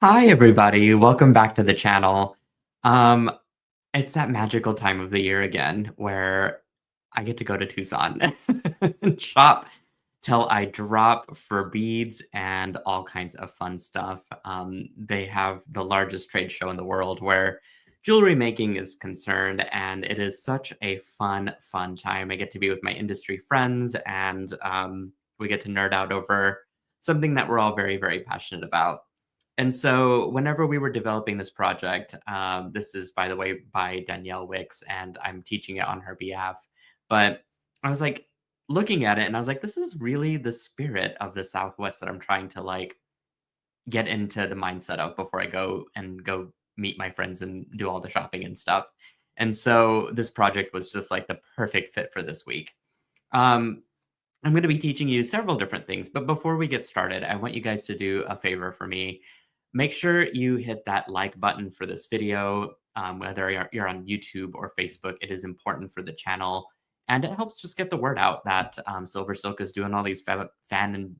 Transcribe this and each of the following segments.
Hi, everybody. Welcome back to the channel. Um, it's that magical time of the year again where I get to go to Tucson and shop till I drop for beads and all kinds of fun stuff. They have the largest trade show in the world where jewelry making is concerned, and it is such a fun time. I get to be with my industry friends, and we get to nerd out over something that we're all very passionate about. And so, whenever we were developing this project, this is, by the way, by Danielle Wicks, and I'm teaching it on her behalf. But I was like looking at it, and I was like, this is really the spirit of the Southwest that I'm trying to like get into the mindset of before I go meet my friends and do all the shopping and stuff. And so, this project was just like the perfect fit for this week. Um, I'm going to be teaching you several different things, but before we get started, I want you guys to do a favor for me. Make sure you hit that like button for this video, whether you're on YouTube or Facebook. It is important for the channel, and it helps just get the word out that SilverSilk is doing all these fan and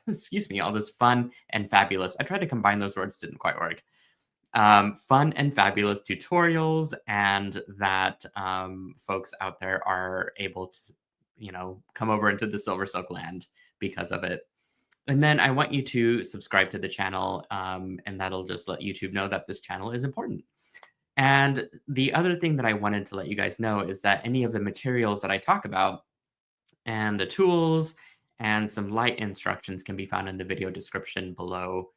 excuse me, all this fun and fabulous. I tried to combine those words, didn't quite work. Fun and fabulous tutorials, and that folks out there are able to, come over into the SilverSilk land because of it. And then I want you to subscribe to the channel, and that'll just let YouTube know that this channel is important. And the other thing that I wanted to let you guys know is that any of the materials that I talk about and the tools and some light instructions can be found in the video description below.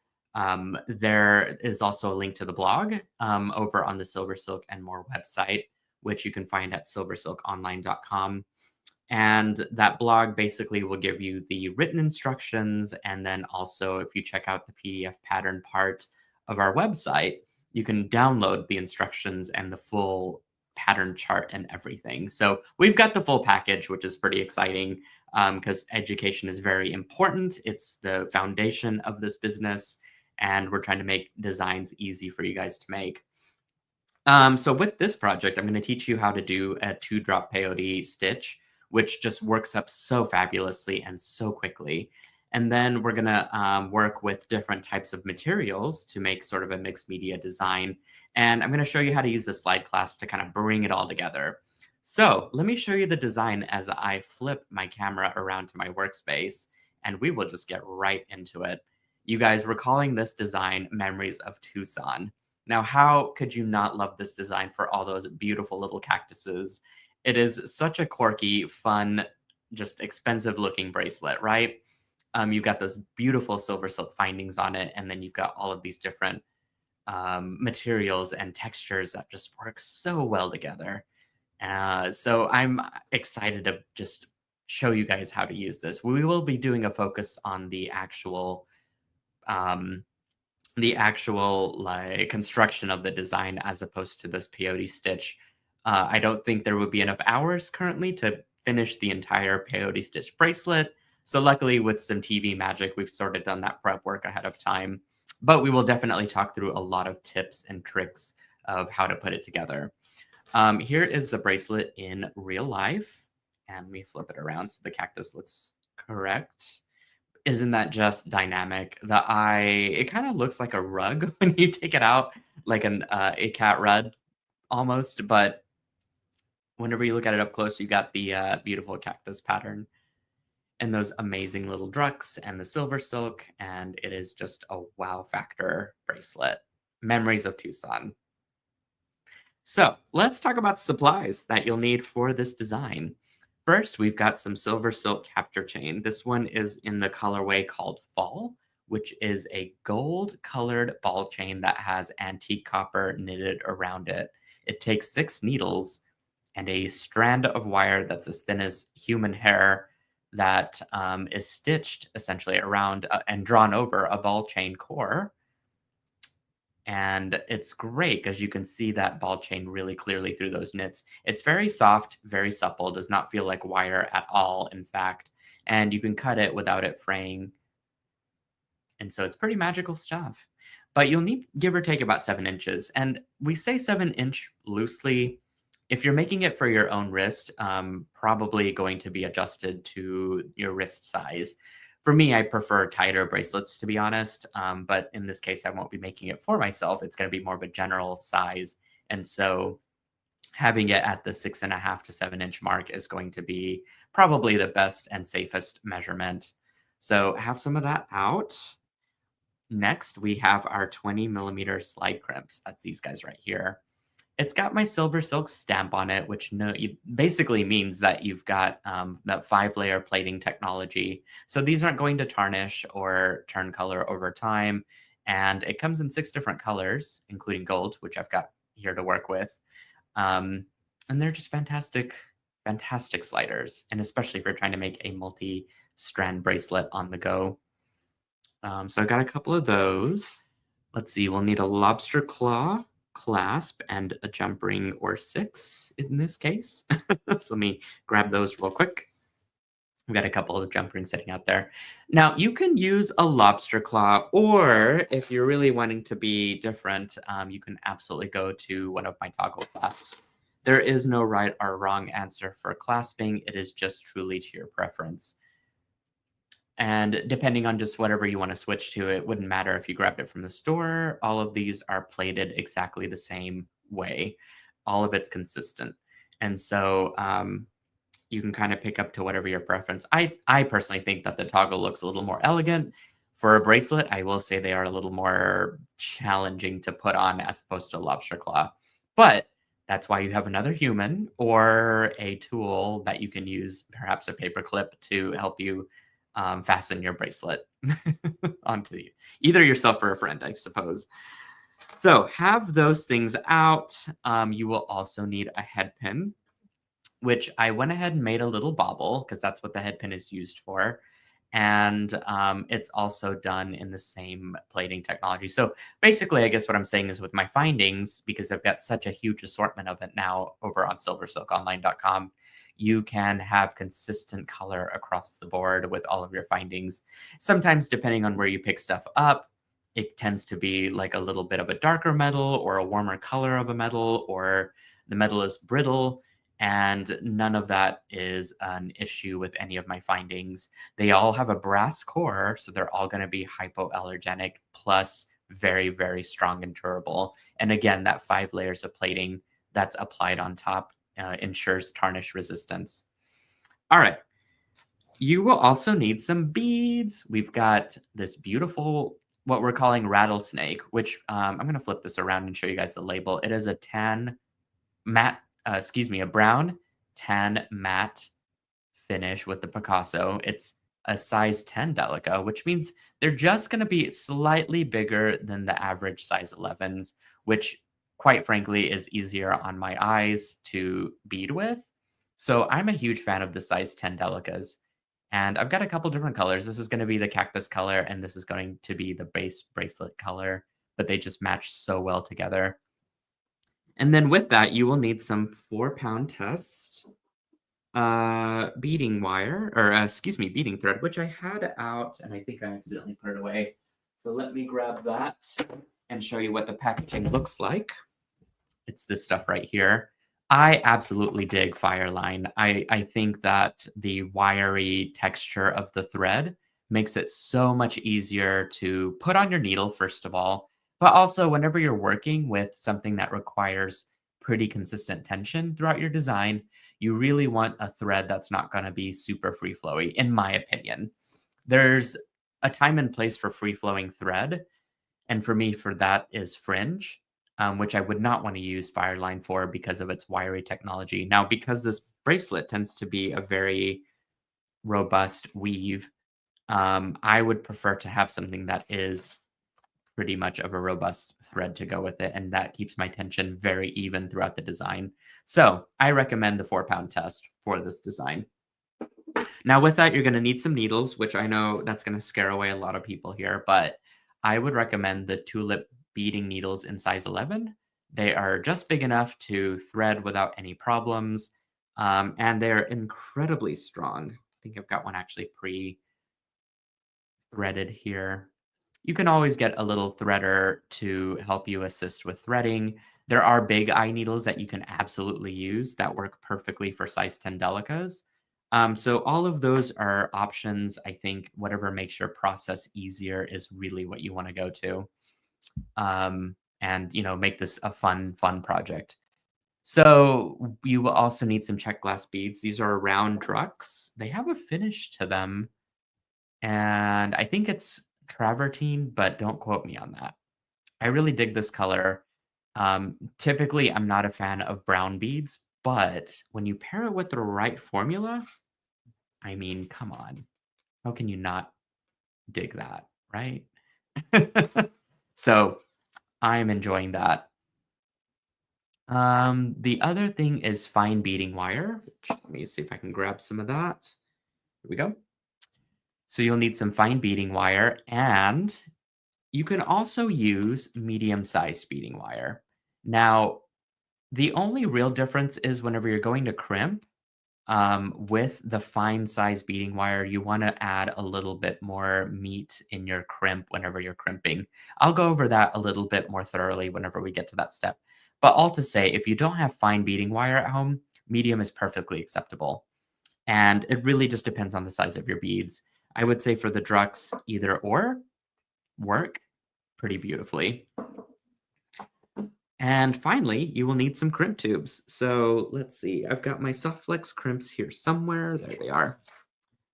There is also a link to the blog over on the SilverSilk and More website, which you can find at silversilkonline.com. And that blog basically will give you the written instructions. And then also, if you check out the PDF pattern part of our website, you can download the instructions and the full pattern chart and everything. So we've got the full package, which is pretty exciting because education is very important. It's the foundation of this business, and we're trying to make designs easy for you guys to make. So with this project, I'm going to teach you how to do a 2-drop peyote stitch, which just works up so fabulously and so quickly. And then we're going to work with different types of materials to make sort of a mixed media design. And I'm going to show you how to use the slide clasp to kind of bring it all together. So let me show you the design as I flip my camera around to my workspace, and we will just get right into it. You guys, we're calling this design Memories of Tucson. Now, how could you not love this design for all those beautiful little cactuses? It is such a quirky, fun, just expensive looking bracelet, right? You've got those beautiful silver silk findings on it, and then you've got all of these different materials and textures that just work so well together. So I'm excited to just show you guys how to use this. We will be doing a focus on um, the actual like construction of the design as opposed to this peyote stitch. I don't think there would be enough hours currently to finish the entire peyote stitch bracelet. So luckily with some TV magic, we've sort of done that prep work ahead of time. But we will definitely talk through a lot of tips and tricks of how to put it together. Here is the bracelet in real life. And let me flip it around so the cactus looks correct. Isn't that just dynamic? The eye, it kind of looks like a rug when you take it out, like a cat rug almost. But whenever you look at it up close, you got the beautiful cactus pattern and those amazing little drucks and the silver silk, and it is just a wow factor bracelet. Memories of Tucson. So let's talk about supplies that you'll need for this design. First, we've got some silver silk capture chain. This one is in the colorway called Fall, which is a gold colored ball chain that has antique copper knitted around it. It takes 6 needles and a strand of wire that's as thin as human hair that is stitched essentially around and drawn over a ball chain core. And it's great because you can see that ball chain really clearly through those knits. It's very soft, very supple, does not feel like wire at all, in fact. And you can cut it without it fraying. And so it's pretty magical stuff. But you'll need, give or take, about 7 inches. And we say 7-inch loosely. If you're making it for your own wrist, probably going to be adjusted to your wrist size. For me, I prefer tighter bracelets, to be honest. But in this case, I won't be making it for myself. It's going to be more of a general size. And so having it at the 6.5 to 7 inch mark is going to be probably the best and safest measurement. So have some of that out. Next, we have our 20 millimeter slide crimps. That's these guys right here. It's got my SilverSilk stamp on it, which basically means that you've got that 5-layer plating technology. So these aren't going to tarnish or turn color over time. And it comes in 6 different colors, including gold, which I've got here to work with. And they're just fantastic, fantastic sliders. And especially if you're trying to make a multi-strand bracelet on the go. So I got a couple of those. Let's see, we'll need a lobster claw, clasp, and a jump ring or 6 in this case. So let me grab those real quick. We've got a couple of jump rings sitting out there. Now, you can use a lobster claw, or if you're really wanting to be different, you can absolutely go to one of my toggle clasps. There is no right or wrong answer for clasping. It is just truly to your preference. And depending on just whatever you want to switch to, it wouldn't matter if you grabbed it from the store. All of these are plated exactly the same way. All of it's consistent. And so you can kind of pick up to whatever your preference. I personally think that the toggle looks a little more elegant. For a bracelet, I will say they are a little more challenging to put on as opposed to a lobster claw. But that's why you have another human or a tool that you can use, perhaps a paper clip, to help you fasten your bracelet onto you, either yourself or a friend, I suppose. So have those things out. You will also need a head pin, which I went ahead and made a little bobble because that's what the head pin is used for. And it's also done in the same plating technology. So basically, I guess what I'm saying is with my findings, because I've got such a huge assortment of it now over on silversilkonline.com, you can have consistent color across the board with all of your findings. Sometimes, depending on where you pick stuff up, it tends to be like a little bit of a darker metal or a warmer color of a metal, or the metal is brittle. And none of that is an issue with any of my findings. They all have a brass core, so they're all going to be hypoallergenic, plus very, very strong and durable. And again, that 5 layers of plating that's applied on top ensures tarnish resistance. All right. You will also need some beads. We've got this beautiful, what we're calling rattlesnake, which I'm going to flip this around and show you guys the label. It is a a brown tan matte finish with the Picasso. It's a size 10 delica, which means they're just going to be slightly bigger than the average size 11s, which quite frankly is easier on my eyes to bead with. So I'm a huge fan of the size 10 delicas. And I've got a couple different colors. This is going to be the cactus color, and this is going to be the base bracelet color, but they just match so well together. And then with that, you will need some 4-pound test beading wire, or beading thread, which I had out, and I think I accidentally put it away. So let me grab that and show you what the packaging looks like. It's this stuff right here. I absolutely dig Fireline. I think that the wiry texture of the thread makes it so much easier to put on your needle, first of all, but also whenever you're working with something that requires pretty consistent tension throughout your design, you really want a thread that's not going to be super free-flowy, in my opinion. There's a time and place for free-flowing thread, and for me, for that is fringe, which I would not want to use Fireline for because of its wiry technology. Now, because this bracelet tends to be a very robust weave, I would prefer to have something that is pretty much of a robust thread to go with it, and that keeps my tension very even throughout the design. So I recommend the 4-pound test for this design. Now with that, you're going to need some needles, which I know that's going to scare away a lot of people here, but I would recommend the tulip beading needles in size 11. They are just big enough to thread without any problems, and they're incredibly strong. I think I've got one actually pre-threaded here. You can always get a little threader to help you assist with threading. There are big eye needles that you can absolutely use that work perfectly for size 10 delicas. So all of those are options. I think whatever makes your process easier is really what you want to go to. And make this a fun project. So you will also need some check glass beads. These are round drucks. They have a finish to them, and I think it's travertine, but don't quote me on that. I really dig this color. Typically, I'm not a fan of brown beads, but when you pair it with the right formula, I mean, come on. How can you not dig that, right? So I'm enjoying that. The other thing is fine beading wire, which let me see if I can grab some of that. Here we go. So you'll need some fine beading wire, and you can also use medium-sized beading wire. Now, the only real difference is whenever you're going to crimp, with the fine size beading wire, you want to add a little bit more meat in your crimp whenever you're crimping. I'll go over that a little bit more thoroughly whenever we get to that step. But all to say, if you don't have fine beading wire at home, medium is perfectly acceptable. And it really just depends on the size of your beads. I would say for the drucks, either or work pretty beautifully. And finally, you will need some crimp tubes. So let's see, I've got my soft flex crimps here somewhere. There they are.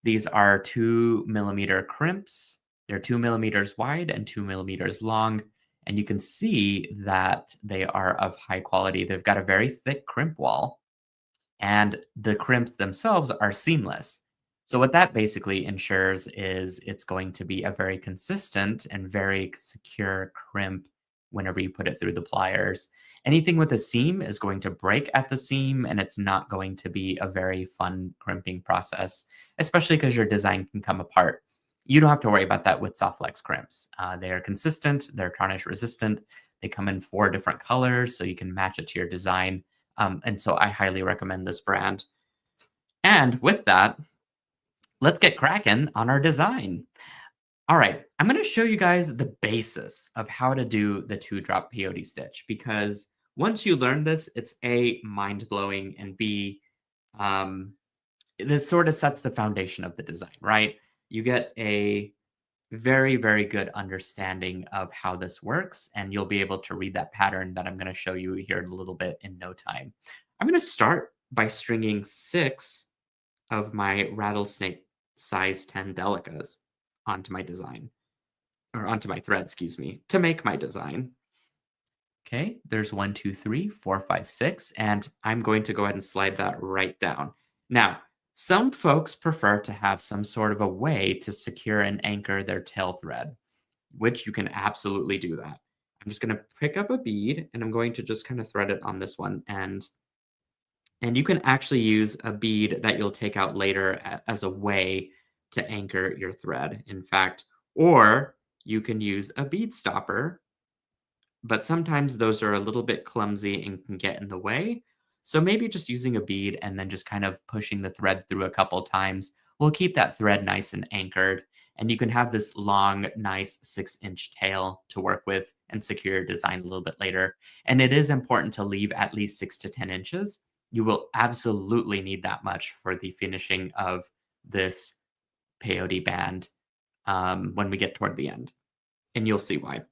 These are 2mm crimps. They're 2 mm wide and 2 mm long. And you can see that they are of high quality. They've got a very thick crimp wall, and the crimps themselves are seamless. So what that basically ensures is it's going to be a very consistent and very secure crimp whenever you put it through the pliers. Anything with a seam is going to break at the seam, and it's not going to be a very fun crimping process, especially because your design can come apart. You don't have to worry about that with soft flex crimps. They are consistent, they're tarnish resistant, they come in 4 different colors, so you can match it to your design. And so I highly recommend this brand. And with that, let's get cracking on our design. All right, I'm going to show you guys the basis of how to do the 2-drop peyote stitch, because once you learn this, it's A, mind-blowing, and B, this sort of sets the foundation of the design, right? You get a very, very good understanding of how this works, and you'll be able to read that pattern that I'm going to show you here in a little bit in no time. I'm going to start by stringing 6 of my rattlesnake size 10 delicas onto my design, or onto my thread, excuse me, to make my design. Okay, there's 1, 2, 3, 4, 5, 6, and I'm going to go ahead and slide that right down. Now, some folks prefer to have some sort of a way to secure and anchor their tail thread, which you can absolutely do that. I'm just going to pick up a bead, and I'm going to just kind of thread it on this one end. And you can actually use a bead that you'll take out later as a way to anchor your thread, in fact, or you can use a bead stopper, but sometimes those are a little bit clumsy and can get in the way. So maybe just using a bead and then just kind of pushing the thread through a couple times will keep that thread nice and anchored. And you can have this long, nice 6-inch tail to work with and secure your design a little bit later. And it is important to leave at least 6 to 10 inches. You will absolutely need that much for the finishing of this peyote band when we get toward the end. And you'll see why.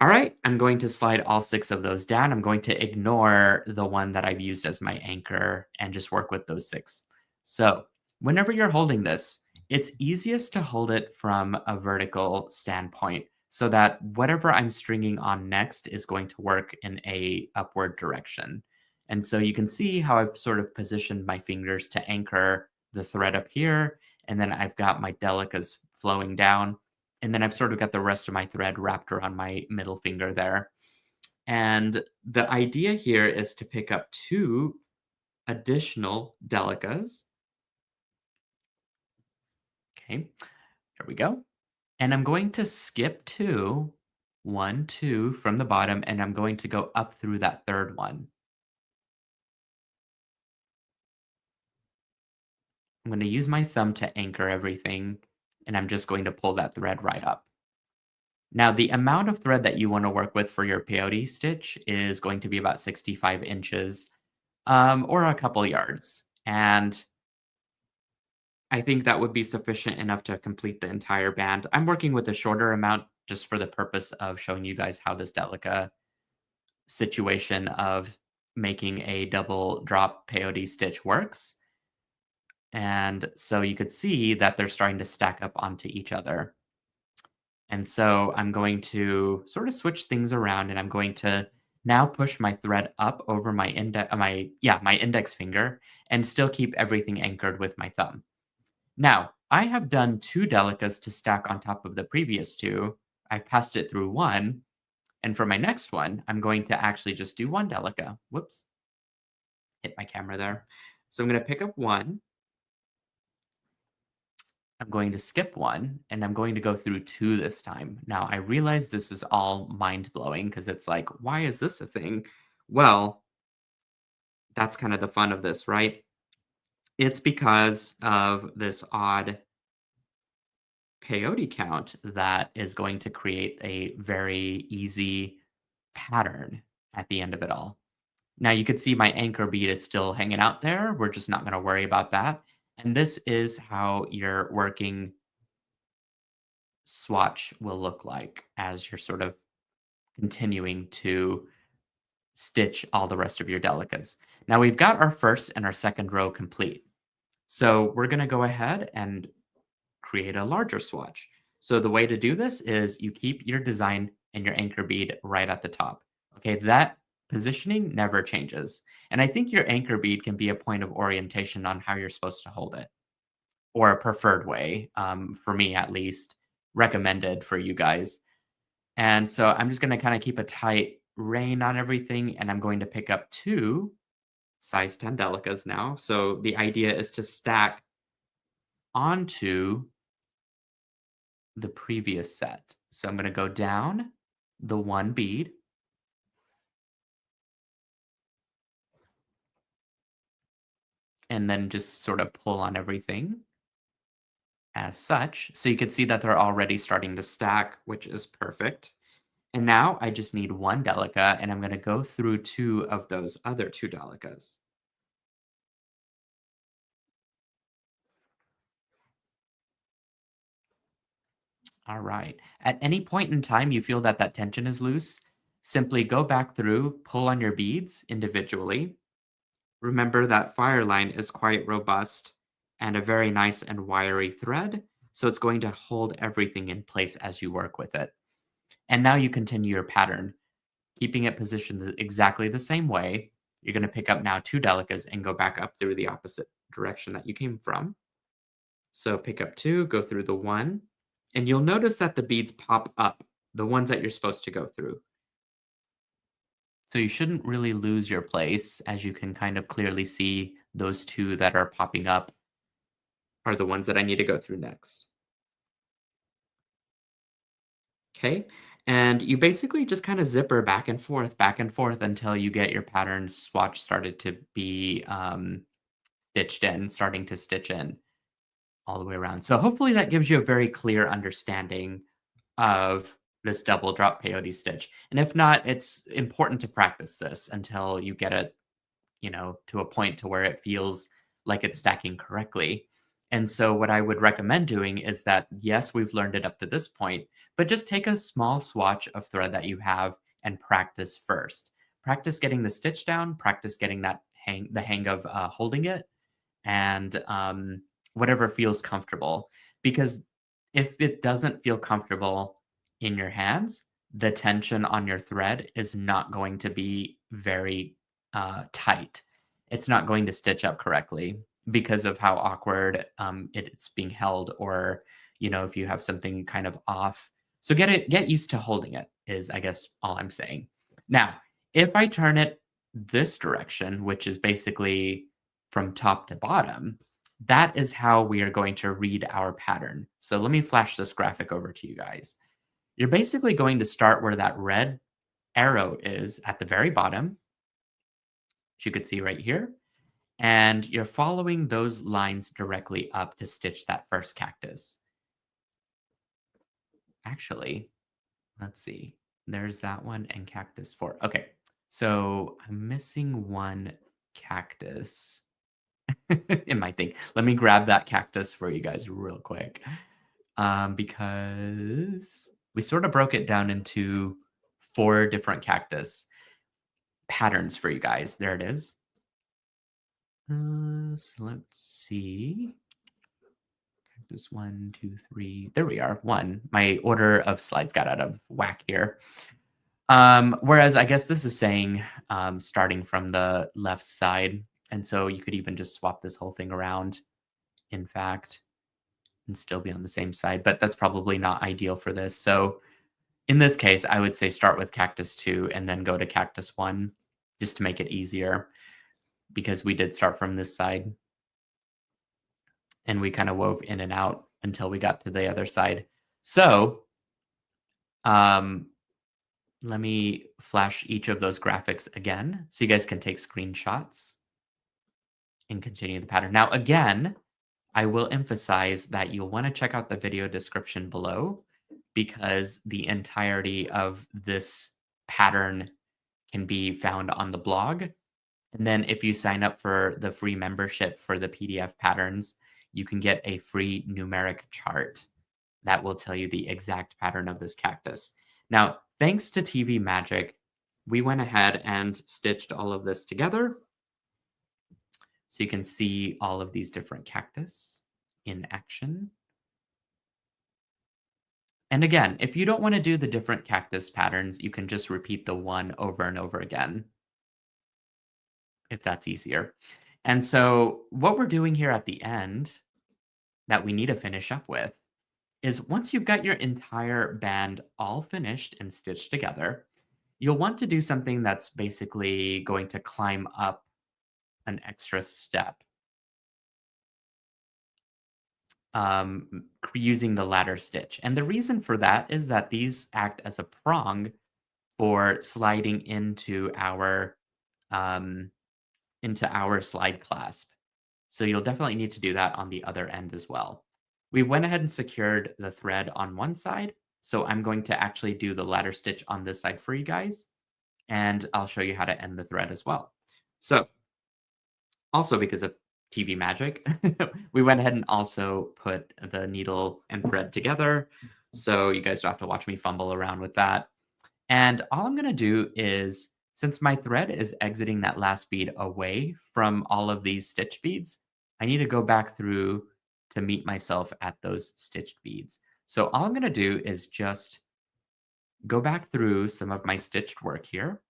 All right, I'm going to slide all 6 of those down. I'm going to ignore the one that I've used as my anchor and just work with those 6. So whenever you're holding this, it's easiest to hold it from a vertical standpoint so that whatever I'm stringing on next is going to work in a upward direction. And so you can see how I've sort of positioned my fingers to anchor the thread up here, and then I've got my delicas flowing down. And then I've sort of got the rest of my thread wrapped around my middle finger there. And the idea here is to pick up 2 additional delicas. Okay, here we go. And I'm going to skip 2, 1, 2 from the bottom, and I'm going to go up through that third one. I'm going to use my thumb to anchor everything, and I'm just going to pull that thread right up. Now, the amount of thread that you want to work with for your peyote stitch is going to be about 65 inches or a couple yards. And I think that would be sufficient enough to complete the entire band. I'm working with a shorter amount just for the purpose of showing you guys how this Delica situation of making a double drop peyote stitch works. And so you could see that they're starting to stack up onto each other. And so I'm going to sort of switch things around and I'm going to now push my thread up over my index finger and still keep everything anchored with my thumb. Now, I have done 2 delicas to stack on top of the previous 2. I've passed it through 1, and for my next one, I'm going to actually just do 1 delica. Whoops, hit my camera there. So I'm gonna pick up 1, I'm going to skip 1, and I'm going to go through 2 this time. Now, I realize this is all mind-blowing because it's like, "Why is this a thing?" Well, that's kind of the fun of this, right? It's because of this odd peyote count that is going to create a very easy pattern at the end of it all. Now you can see my anchor bead is still hanging out there. We're just not going to worry about that. And this is how your working swatch will look like as you're sort of continuing to stitch all the rest of your delicas. Now we've got our first and our second row complete. So we're going to go ahead and create a larger swatch. So the way to do this is you keep your design and your anchor bead right at the top. Okay, that positioning never changes. And I think your anchor bead can be a point of orientation on how you're supposed to hold it, or a preferred way, for me at least, recommended for you guys. And so I'm just going to kind of keep a tight rein on everything, and I'm going to pick up 2 size 10 delicas now. So the idea is to stack onto the previous set. So I'm going to go down the 1 bead, and then just sort of pull on everything as such. So you can see that they're already starting to stack, which is perfect. And now I just need 1 delica, and I'm going to go through 2 of those other 2 delicas. All right. At any point in time you feel that that tension is loose, simply go back through, pull on your beads individually. Remember that fire line is quite robust and a very nice and wiry thread, so it's going to hold everything in place as you work with it. And now you continue your pattern, keeping it positioned exactly the same way. You're going to pick up now 2 delicas and go back up through the opposite direction that you came from. So pick up 2, go through the 1, and you'll notice that the beads pop up, the ones that you're supposed to go through. So you shouldn't really lose your place, as you can kind of clearly see those 2 that are popping up are the ones that I need to go through next. Okay, and you basically just kind of zipper back and forth until you get your pattern swatch started to be stitched in, starting to stitch in all the way around. So hopefully that gives you a very clear understanding of this double drop peyote stitch. And if not, it's important to practice this until you get it, to a point to where it feels like it's stacking correctly. And so what I would recommend doing is that, yes, we've learned it up to this point, but just take a small swatch of thread that you have and practice first. Practice getting the stitch down, practice getting the hang of holding it, and whatever feels comfortable. Because if it doesn't feel comfortable in your hands, the tension on your thread is not going to be very tight. It's not going to stitch up correctly because of how awkward it's being held, or if you have something kind of off. So get used to holding it is, I guess, all I'm saying. Now, if I turn it this direction, which is basically from top to bottom, that is how we are going to read our pattern. So let me flash this graphic over to you guys. You're basically going to start where that red arrow is at the very bottom, which you could see right here. And you're following those lines directly up to stitch that first cactus. Actually, let's see. There's that one and cactus 4. Okay, so I'm missing one cactus. It might think. Let me grab that cactus for you guys real quick. Because we sort of broke it down into 4 different cactus patterns for you guys. There it is. So let's see. Cactus 1, 2, 3. There we are. 1. My order of slides got out of whack here. Whereas I guess this is saying starting from the left side. And so you could even just swap this whole thing around, in fact, and still be on the same side. But that's probably not ideal for this. So in this case, I would say start with cactus 2 and then go to cactus 1 just to make it easier, because we did start from this side and we kind of wove in and out until we got to the other side. So let me flash each of those graphics again so you guys can take screenshots and continue the pattern. Now, again, I will emphasize that you'll want to check out the video description below, because the entirety of this pattern can be found on the blog. And then if you sign up for the free membership for the PDF patterns, you can get a free numeric chart that will tell you the exact pattern of this cactus. Now, thanks to TV Magic, we went ahead and stitched all of this together. So you can see all of these different cactus in action. And again, if you don't want to do the different cactus patterns, you can just repeat the one over and over again, if that's easier. And so what we're doing here at the end that we need to finish up with is, once you've got your entire band all finished and stitched together, you'll want to do something that's basically going to climb up an extra step using the ladder stitch. And the reason for that is that these act as a prong for sliding into our slide clasp. So you'll definitely need to do that on the other end as well. We went ahead and secured the thread on one side, so I'm going to actually do the ladder stitch on this side for you guys, and I'll show you how to end the thread as well. So also, because of TV magic, we went ahead and also put the needle and thread together, so you guys don't have to watch me fumble around with that. And all I'm going to do is, since my thread is exiting that last bead away from all of these stitch beads, I need to go back through to meet myself at those stitched beads. So all I'm going to do is just go back through some of my stitched work here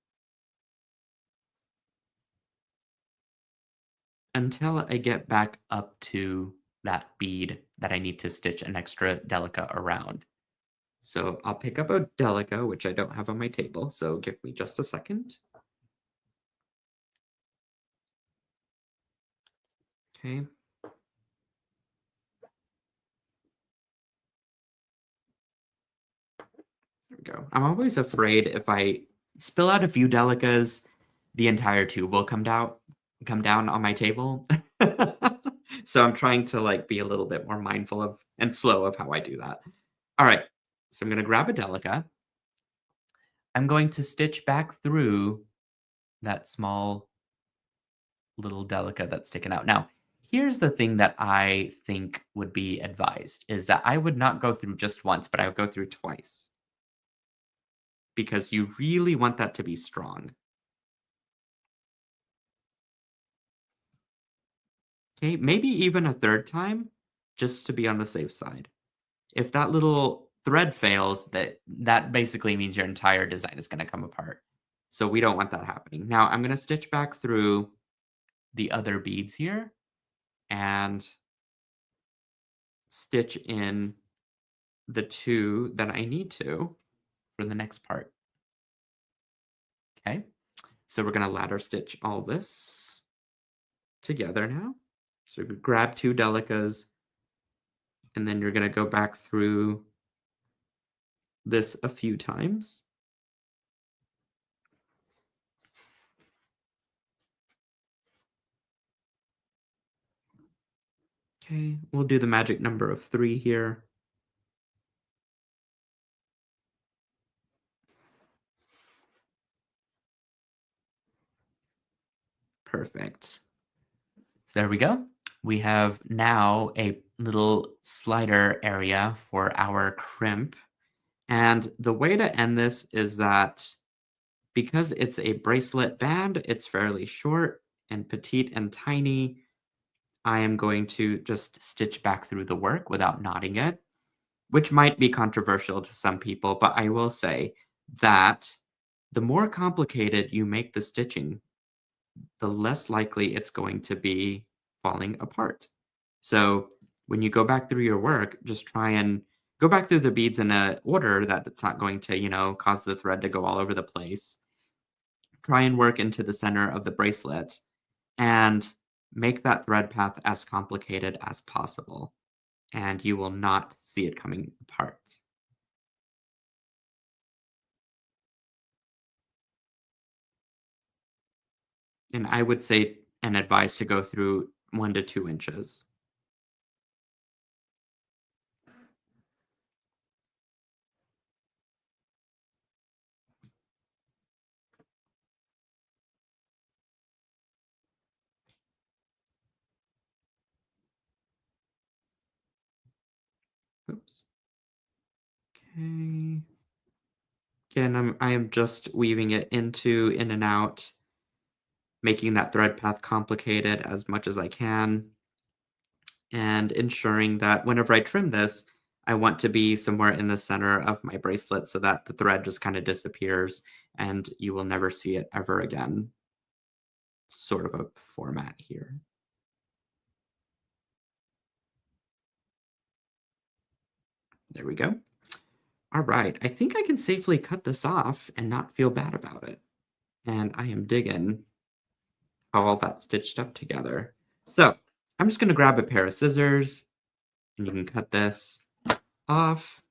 until I get back up to that bead that I need to stitch an extra delica around. So I'll pick up a delica, which I don't have on my table, so give me just a second. Okay. There we go. I'm always afraid if I spill out a few delicas, the entire tube will come down on my table. So I'm trying to like be a little bit more mindful of and slow of how I do that. All right. So I'm going to grab a delica. I'm going to stitch back through that small little delica that's sticking out. Now, here's the thing that I think would be advised is that I would not go through just once, but I would go through twice, because you really want that to be strong. Okay, maybe even a third time, just to be on the safe side. If that little thread fails, that basically means your entire design is going to come apart. So we don't want that happening. Now I'm going to stitch back through the other beads here and stitch in the 2 that I need to for the next part. Okay, so we're going to ladder stitch all this together now. So grab 2 delicas, and then you're going to go back through this a few times. Okay, we'll do the magic number of 3 here. Perfect. So there we go. We have now a little slider area for our crimp. And the way to end this is that because it's a bracelet band, it's fairly short and petite and tiny. I am going to just stitch back through the work without knotting it, which might be controversial to some people, but I will say that the more complicated you make the stitching, the less likely it's going to be falling apart. So when you go back through your work, just try and go back through the beads in a order that it's not going to, cause the thread to go all over the place. Try and work into the center of the bracelet and make that thread path as complicated as possible, and you will not see it coming apart. And I would say and advise to go through 1 to 2 inches. Oops. Okay. Again, I am just weaving it in and out, making that thread path complicated as much as I can, and ensuring that whenever I trim this, I want to be somewhere in the center of my bracelet so that the thread just kind of disappears and you will never see it ever again. Sort of a format here. There we go. All right, I think I can safely cut this off and not feel bad about it. And I am digging how all that stitched up together. So I'm just going to grab a pair of scissors and you can cut this off.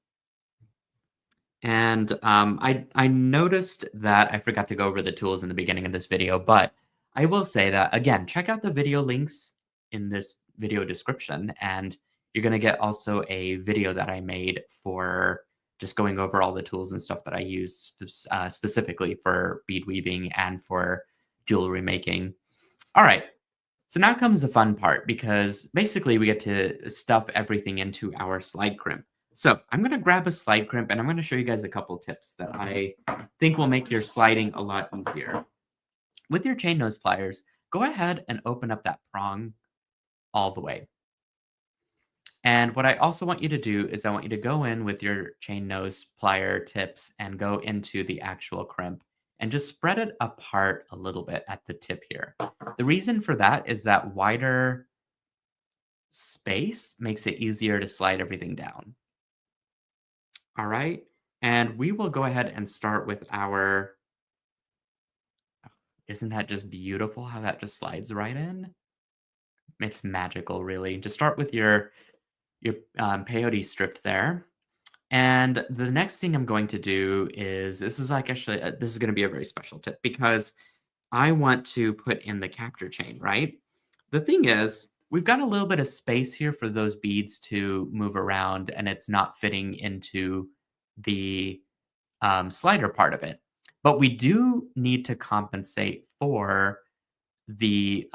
And I noticed that I forgot to go over the tools in the beginning of this video, but I will say that again, check out the video links in this video description, and you're gonna get also a video that I made for just going over all the tools and stuff that I use specifically for bead weaving and for jewelry making. All right, so now comes the fun part because basically we get to stuff everything into our slide crimp. So I'm going to grab a slide crimp and I'm going to show you guys a couple tips that I think will make your sliding a lot easier. With your chain nose pliers, go ahead and open up that prong all the way. And what I also want you to do is I want you to go in with your chain nose plier tips and go into the actual crimp and just spread it apart a little bit at the tip here. The reason for that is that wider space makes it easier to slide everything down. All right. And we will go ahead and start with our, isn't that just beautiful how that just slides right in? It's magical, really. Just start with your peyote strip there. And the next thing I'm going to do is this is like actually this is going to be a very special tip because I want to put in the capture chain, right? The thing is, we've got a little bit of space here for those beads to move around, and it's not fitting into the slider part of it. But we do need to compensate for the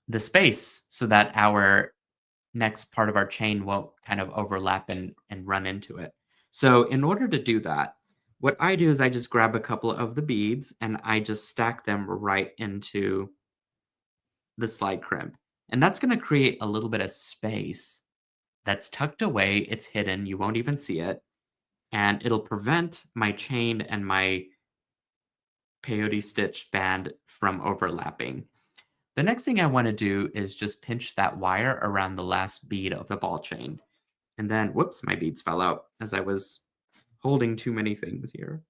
the space so that our next part of our chain won't kind of overlap and run into it. So in order to do that, what I do is I just grab a couple of the beads and I just stack them right into the slide crimp. And that's going to create a little bit of space that's tucked away. It's hidden. You won't even see it. And it'll prevent my chain and my peyote stitch band from overlapping. The next thing I want to do is just pinch that wire around the last bead of the ball chain. And then, whoops, my beads fell out as I was holding too many things here.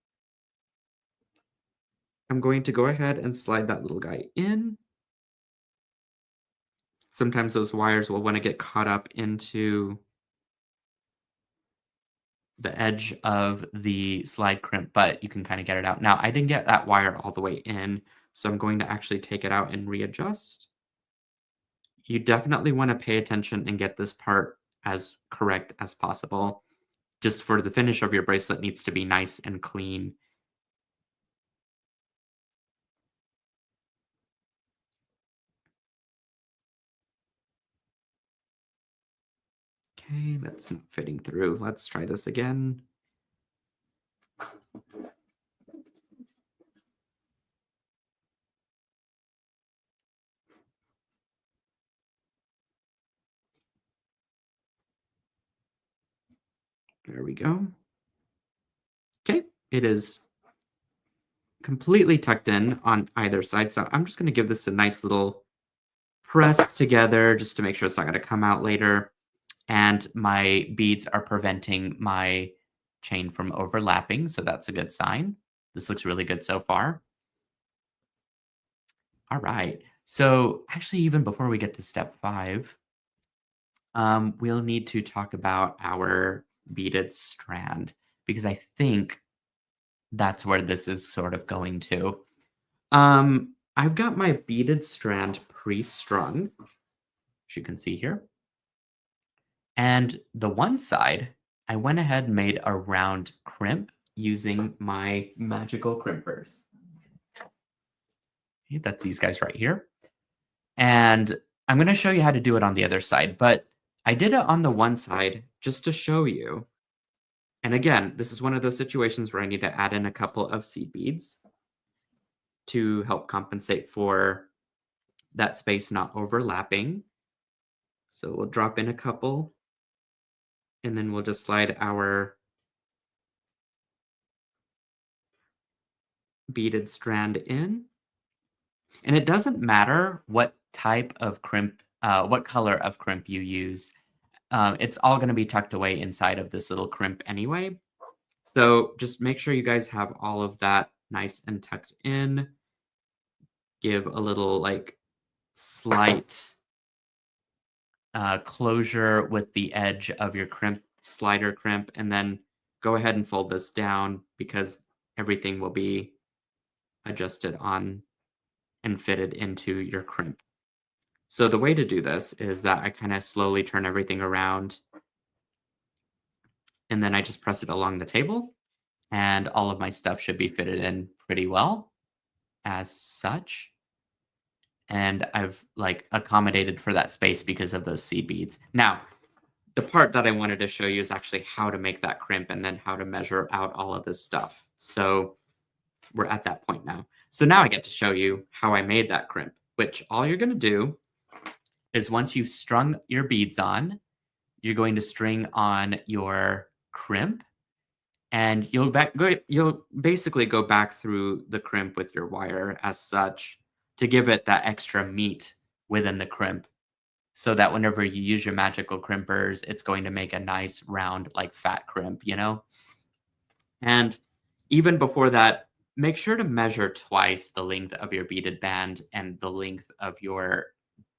I'm going to go ahead and slide that little guy in. Sometimes those wires will want to get caught up into the edge of the slide crimp, but you can kind of get it out. Now, I didn't get that wire all the way in, so I'm going to actually take it out and readjust. You definitely want to pay attention and get this part as correct as possible. Just for the finish of your bracelet needs to be nice and clean. Okay, that's not fitting through. Let's try this again. There we go. Okay, it is completely tucked in on either side. So I'm just going to give this a nice little press together just to make sure it's not going to come out later. And my beads are preventing my chain from overlapping. So that's a good sign. This looks really good so far. All right. So actually, even before we get to step 5, we'll need to talk about our beaded strand because I think that's where this is sort of going to. I've got my beaded strand pre-strung, as you can see here. And the one side, I went ahead and made a round crimp using my magical crimpers. Okay, that's these guys right here. And I'm going to show you how to do it on the other side, but I did it on the one side just to show you. And again, this is one of those situations where I need to add in a couple of seed beads to help compensate for that space not overlapping. So we'll drop in a couple, and then we'll just slide our beaded strand in. And it doesn't matter what type of crimp, what color of crimp you use. It's all going to be tucked away inside of this little crimp anyway. So just make sure you guys have all of that nice and tucked in. Give a little like slight closure with the edge of your crimp slider crimp, and then go ahead and fold this down because everything will be adjusted on and fitted into your crimp. So the way to do this is that I kind of slowly turn everything around, and then I just press it along the table, and all of my stuff should be fitted in pretty well as such. And I've like accommodated for that space because of those seed beads. Now, the part that I wanted to show you is actually how to make that crimp and then how to measure out all of this stuff. So we're at that point now. So now I get to show you how I made that crimp, which all you're going to do is once you've strung your beads on, you're going to string on your crimp, and you'll basically go back through the crimp with your wire as such to give it that extra meat within the crimp, so that whenever you use your magical crimpers, it's going to make a nice round like fat crimp, you know? And even before that, make sure to measure twice the length of your beaded band and the length of your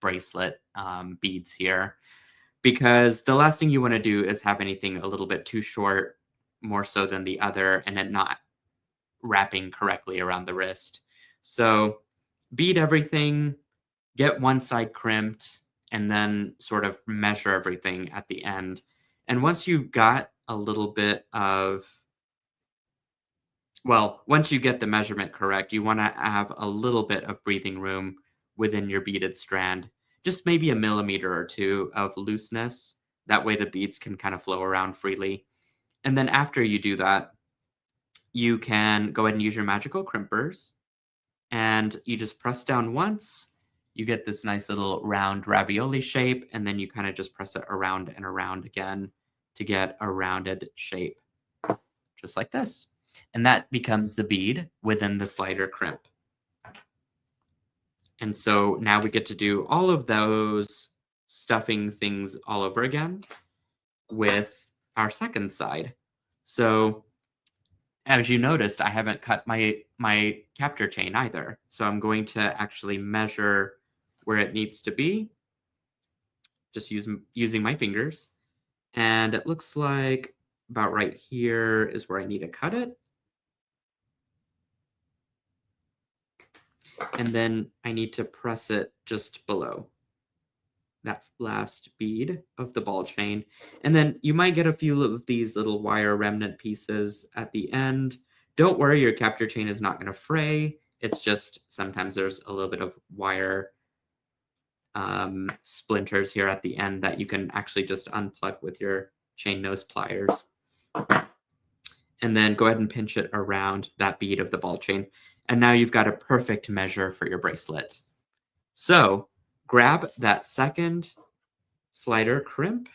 bracelet beads here, because the last thing you want to do is have anything a little bit too short, more so than the other, and it not wrapping correctly around the wrist. So bead everything, get one side crimped, and then sort of measure everything at the end. And once you've got a little bit of, well, once you get the measurement correct, you want to have a little bit of breathing room within your beaded strand, just maybe a millimeter or two of looseness. That way the beads can kind of flow around freely. And then after you do that, you can go ahead and use your magical crimpers, and you just press down once. You get this nice little round ravioli shape, and then you kind of just press it around and around again to get a rounded shape, just like this. And that becomes the bead within the slider crimp. And so now we get to do all of those stuffing things all over again with our second side. So as you noticed, I haven't cut my capture chain either. So I'm going to actually measure where it needs to be, just using my fingers. And it looks like about right here is where I need to cut it. And then I need to press it just below that last bead of the ball chain. And then you might get a few of these little wire remnant pieces at the end. Don't worry, your capture chain is not going to fray. It's just sometimes there's a little bit of wire splinters here at the end that you can actually just unplug with your chain nose pliers. And then go ahead and pinch it around that bead of the ball chain. And now you've got a perfect measure for your bracelet. So grab that second slider crimp,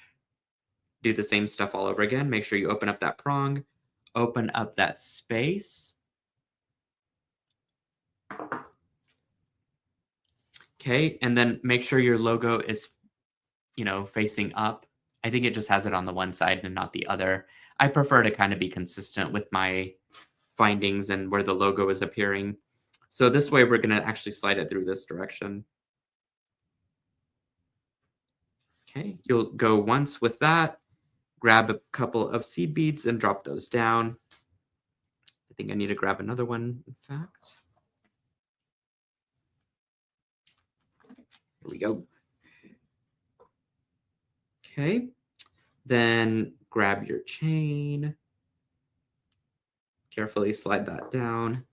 do the same stuff all over again. Make sure you open up that prong, open up that space. Okay, and then make sure your logo is, facing up. I think it just has it on the one side and not the other. I prefer to kind of be consistent with my findings and where the logo is appearing. So this way we're going to actually slide it through this direction. Okay, you'll go once with that, grab a couple of seed beads and drop those down. I think I need to grab another one, in fact. Here we go. Okay, then grab your chain. Carefully slide that down.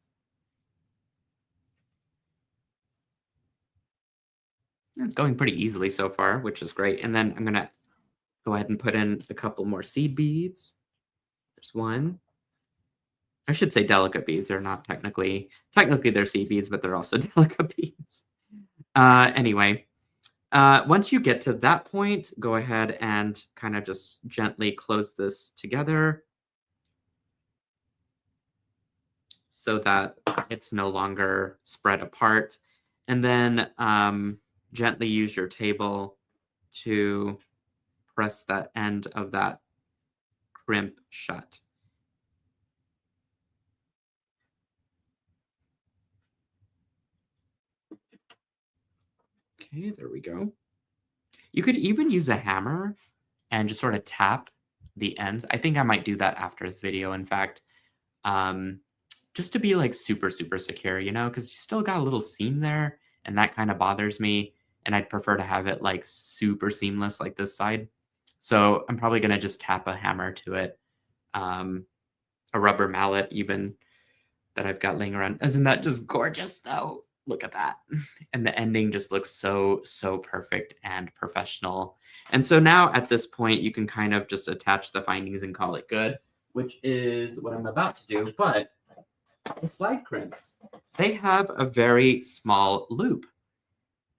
It's going pretty easily so far, which is great. And then I'm going to go ahead and put in a couple more seed beads. There's one. I should say delicate beads. They're not technically they're seed beads, but they're also delicate beads. Anyway, once you get to that point, go ahead and kind of just gently close this together so that it's no longer spread apart. And then gently use your table to press that end of that crimp shut. Okay, there we go. You could even use a hammer and just sort of tap the ends. I think I might do that after the video, in fact, just to be like super, super secure, because you still got a little seam there and that kind of bothers me. And I'd prefer to have it like super seamless like this side. So I'm probably going to just tap a hammer to it. A rubber mallet even that I've got laying around. Isn't that just gorgeous though? Look at that. And the ending just looks so, so perfect and professional. And so now at this point, you can kind of just attach the findings and call it good, which is what I'm about to do. But the slide crimps, they have a very small loop.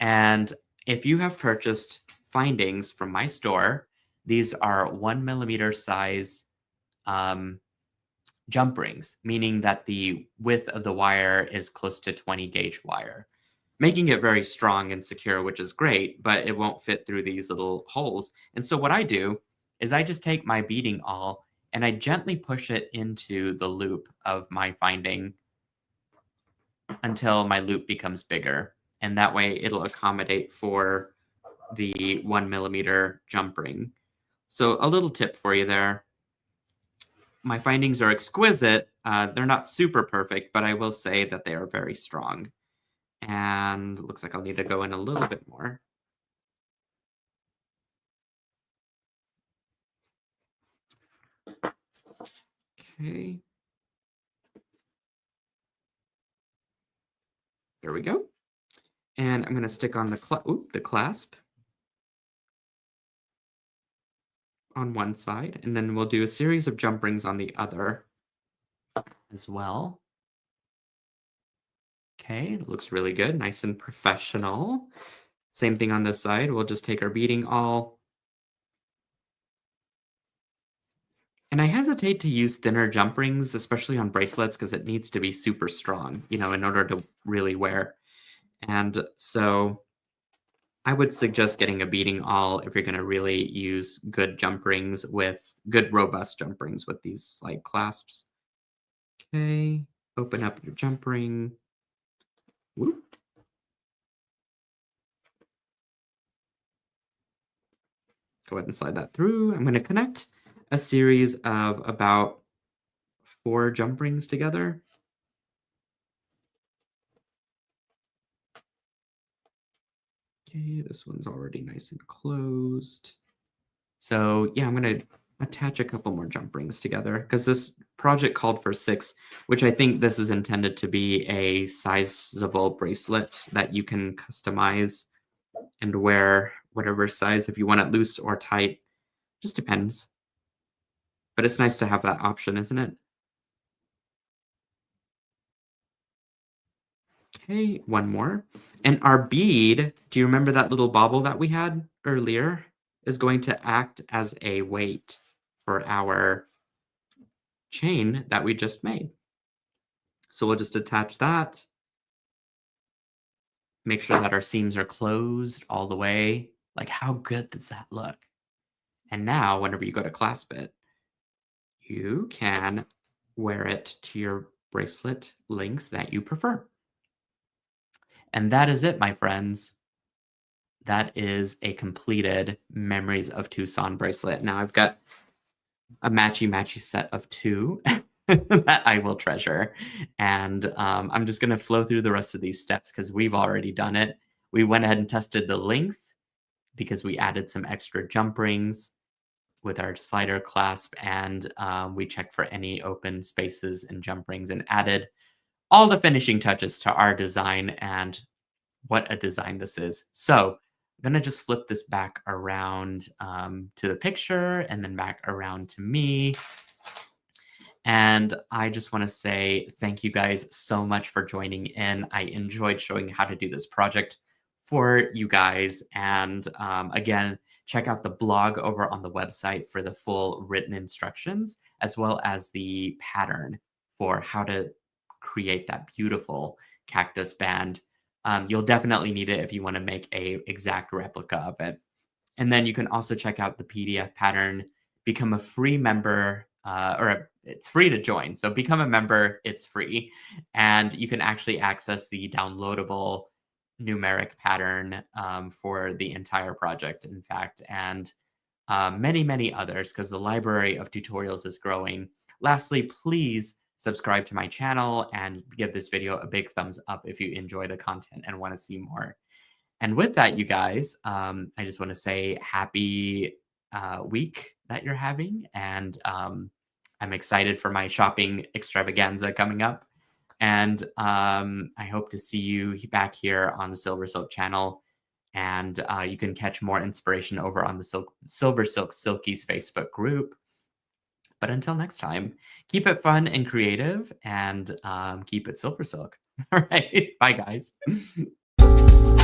And if you have purchased findings from my store, these are 1 millimeter size jump rings, meaning that the width of the wire is close to 20 gauge wire, making it very strong and secure, which is great, but it won't fit through these little holes. And so what I do is I just take my beading awl and I gently push it into the loop of my finding until my loop becomes bigger. And that way it'll accommodate for the 1 millimeter jump ring. So a little tip for you there. My findings are exquisite. They're not super perfect, but I will say that they are very strong. And it looks like I'll need to go in a little bit more. Okay. There we go. And I'm going to stick on the clasp on one side, and then we'll do a series of jump rings on the other as well. Okay, it looks really good, nice and professional. Same thing on this side. We'll just take our beading awl. And I hesitate to use thinner jump rings, especially on bracelets, because it needs to be super strong, in order to really wear. And so I would suggest getting a beading awl if you're going to really use good jump rings with good robust jump rings with these slide clasps. Okay, open up your jump ring. Whoop. Go ahead and slide that through. I'm going to connect a series of about 4 jump rings together. Okay, this one's already nice and closed. So yeah, I'm going to attach a couple more jump rings together because this project called for 6, which I think this is intended to be a sizable bracelet that you can customize and wear whatever size if you want it loose or tight. Just depends. But it's nice to have that option, isn't it? Okay, one more. And our bead, do you remember that little bauble that we had earlier? Is going to act as a weight for our chain that we just made. So we'll just attach that, make sure that our seams are closed all the way. Like, how good does that look? And now, whenever you go to clasp it, you can wear it to your bracelet length that you prefer. And that is it, my friends. That is a completed Memories of Tucson bracelet. Now I've got a matchy-matchy set of two that I will treasure. And I'm just going to flow through the rest of these steps because we've already done it. We went ahead and tested the length because we added some extra jump rings with our slider clasp, and we checked for any open spaces and jump rings and added all the finishing touches to our design. And what a design this is. So I'm going to just flip this back around to the picture and then back around to me. And I just want to say thank you guys so much for joining in. I enjoyed showing how to do this project for you guys. And again, check out the blog over on the website for the full written instructions, as well as the pattern for how to create that beautiful cactus band. You'll definitely need it if you want to make a exact replica of it. And then you can also check out the PDF pattern, become a free member, it's free to join. So become a member, it's free. And you can actually access the downloadable numeric pattern for the entire project, in fact, and many, many others, because the library of tutorials is growing. Lastly, please subscribe to my channel and give this video a big thumbs up if you enjoy the content and want to see more. And with that, you guys, I just want to say happy week that you're having. And I'm excited for my shopping extravaganza coming up. And I hope to see you back here on the SilverSilk channel. And you can catch more inspiration over on the SilverSilk Silkies Facebook group. But until next time, keep it fun and creative and keep it SilverSilk. All right. Bye, guys.